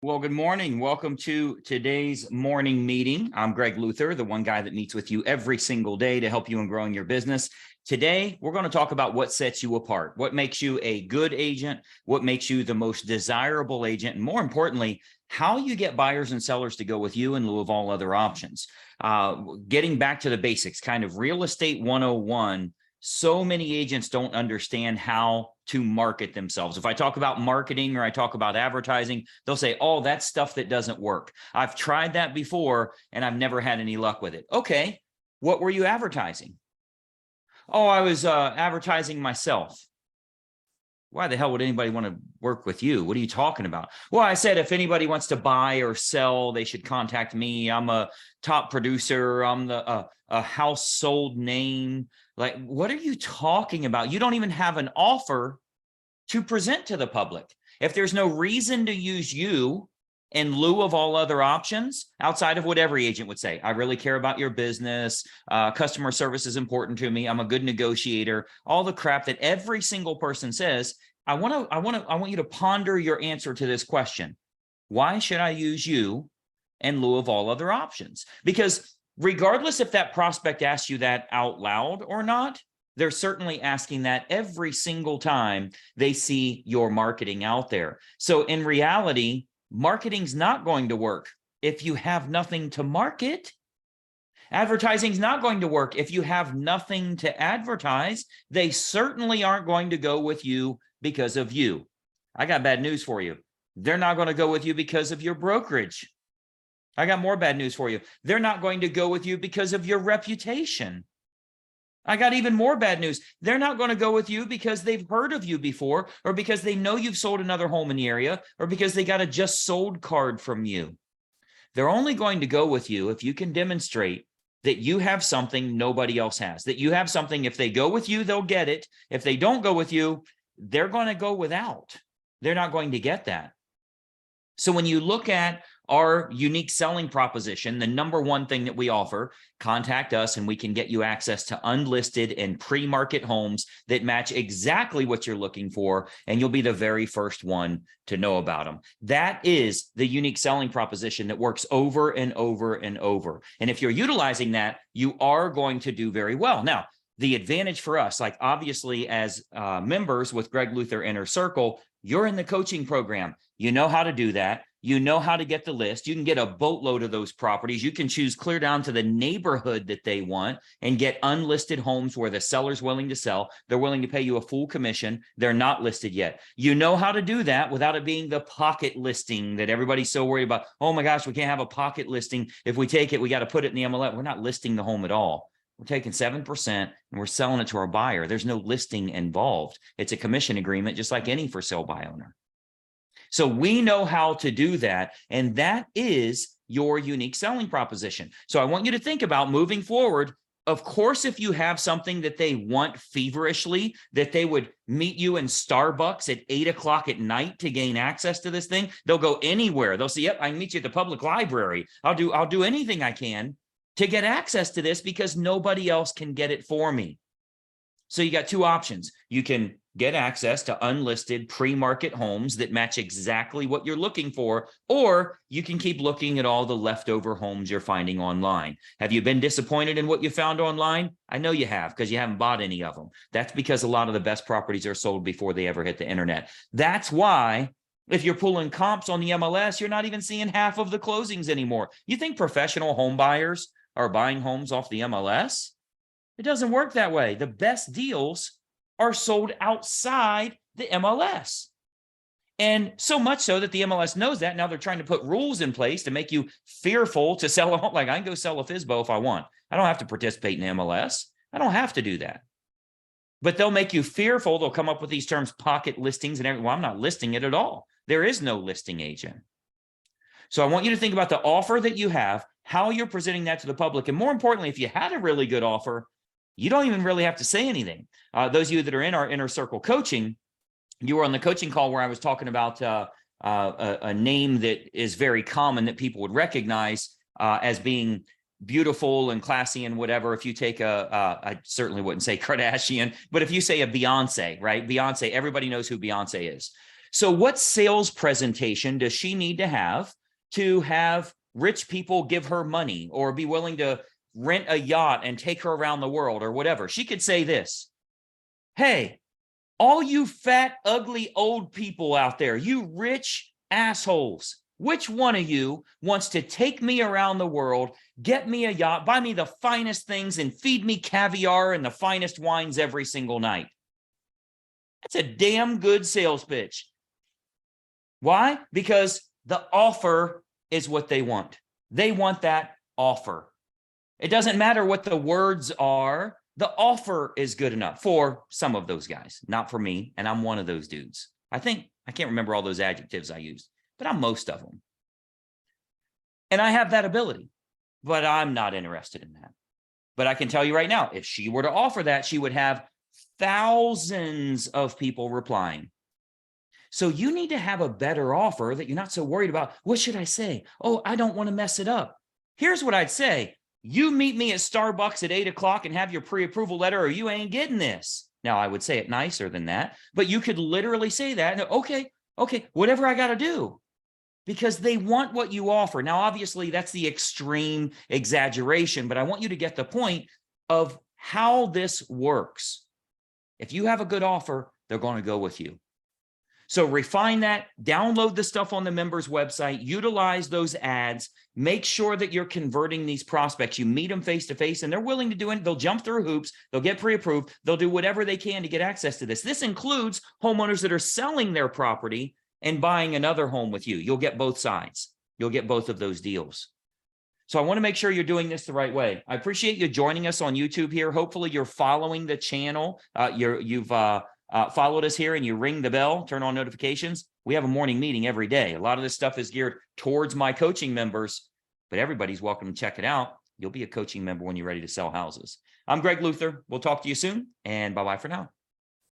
Well, good morning. Welcome to today's morning meeting. I'm Greg Luther, the one guy that meets with you every single day to help you in growing your business. Today, we're going to talk about what sets you apart, what makes you a good agent, what makes you the most desirable agent, and more importantly, how you get buyers and sellers to go with you in lieu of all other options. Getting back to the basics, kind of real estate 101. So many agents don't understand how to market themselves. If I talk about marketing or I talk about advertising, they'll say, oh, that's stuff that doesn't work. I've tried that before and I've never had any luck with it. Okay, what were you advertising? Oh, I was advertising myself. Why the hell would anybody want to work with you? What are you talking about? Well, I said, if anybody wants to buy or sell, they should contact me. I'm a top producer. I'm a household name. Like, what are you talking about? You don't even have an offer to present to the public. If there's no reason to use you in lieu of all other options outside of what every agent would say, I really care about your business. Customer service is important to me. I'm a good negotiator. All the crap that every single person says. I want you to ponder your answer to this question. Why should I use you in lieu of all other options? Because regardless if that prospect asks you that out loud or not, they're certainly asking that every single time they see your marketing out there. So in reality, marketing's not going to work if you have nothing to market. Advertising's not going to work if you have nothing to advertise. They certainly aren't going to go with you because of you. I got bad news for you. They're not going to go with you because of your brokerage. I got more bad news for you. They're not going to go with you because of your reputation. I got even more bad news. They're not going to go with you because they've heard of you before, or because they know you've sold another home in the area, or because they got a just sold card from you. They're only going to go with you if you can demonstrate that you have something nobody else has, that you have something. If they go with you, they'll get it. If they don't go with you, they're going to go without. They're not going to get that. So when you look at our unique selling proposition, the number one thing that we offer, contact us and we can get you access to unlisted and pre-market homes that match exactly what you're looking for, and you'll be the very first one to know about them. That is the unique selling proposition that works over and over and over. And if you're utilizing that, you are going to do very well. Now, the advantage for us, like obviously as members with Greg Luther Inner Circle, you're in the coaching program. You know how to do that. You know how to get the list. You can get a boatload of those properties. You can choose clear down to the neighborhood that they want and get unlisted homes where the seller's willing to sell. They're willing to pay you a full commission. They're not listed yet. You know how to do that without it being the pocket listing that everybody's so worried about. Oh my gosh, we can't have a pocket listing. If we take it, we got to put it in the MLS. We're not listing the home at all. We're taking 7% and we're selling it to our buyer. There's no listing involved. It's a commission agreement, just like any for sale by owner. So we know how to do that. And that is your unique selling proposition. So I want you to think about moving forward. Of course, if you have something that they want feverishly, that they would meet you in Starbucks at 8 o'clock at night to gain access to this thing, they'll go anywhere. They'll say, yep, I can meet you at the public library. I'll do anything I can to get access to this because nobody else can get it for me. So you got two options. You can get access to unlisted pre-market homes that match exactly what you're looking for, or you can keep looking at all the leftover homes you're finding online. Have you been disappointed in what you found online? I know you have, because you haven't bought any of them. That's because a lot of the best properties are sold before they ever hit the internet. That's why if you're pulling comps on the MLS, you're not even seeing half of the closings anymore. You think professional home buyers are buying homes off the MLS? It doesn't work that way. The best deals are sold outside the MLS. And so much so that the MLS knows that. Now they're trying to put rules in place to make you fearful to sell a home. Like, I can go sell a FSBO if I want. I don't have to participate in MLS. I don't have to do that. But they'll make you fearful. They'll come up with these terms, pocket listings and everything. Well, I'm not listing it at all. There is no listing agent. So I want you to think about the offer that you have, how you're presenting that to the public. And more importantly, if you had a really good offer, you don't even really have to say anything. Those of you that are in our inner circle coaching, you were on the coaching call where I was talking about a name that is very common that people would recognize as being beautiful and classy and whatever. If you take I certainly wouldn't say Kardashian, but if you say a Beyonce, right? Beyonce, everybody knows who Beyonce is. So what sales presentation does she need to have rich people give her money or be willing to rent a yacht and take her around the world or whatever? She could say this: hey, all you fat, ugly, old people out there, you rich assholes, which one of you wants to take me around the world, get me a yacht, buy me the finest things, and feed me caviar and the finest wines every single night? That's a damn good sales pitch. Why? Because the offer is what they want. They want that offer. It doesn't matter what the words are. The offer is good enough for some of those guys, not for me. And I'm one of those dudes. I can't remember all those adjectives I used, but I'm most of them. And I have that ability, but I'm not interested in that. But I can tell you right now, if she were to offer that, she would have thousands of people replying. So you need to have a better offer that you're not so worried about. What should I say? Oh, I don't want to mess it up. Here's what I'd say. You meet me at Starbucks at 8 o'clock and have your pre-approval letter, or you ain't getting this. Now, I would say it nicer than that, but you could literally say that. Okay, whatever I got to do, because they want what you offer. Now, obviously, that's the extreme exaggeration, but I want you to get the point of how this works. If you have a good offer, they're going to go with you. So refine that, download the stuff on the members website, utilize those ads, make sure that you're converting these prospects. You meet them face to face and they're willing to do it. They'll jump through hoops. They'll get pre-approved. They'll do whatever they can to get access to this. This includes homeowners that are selling their property and buying another home with you. You'll get both sides. You'll get both of those deals. So I want to make sure you're doing this the right way. I appreciate you joining us on YouTube here. Hopefully you're following the channel. You've followed us here and you ring the bell, turn on notifications. We have a morning meeting every day. A lot of this stuff is geared towards my coaching members, but everybody's welcome to check it out. You'll be a coaching member when you're ready to sell houses. I'm Greg Luther. We'll talk to you soon, and bye-bye for now.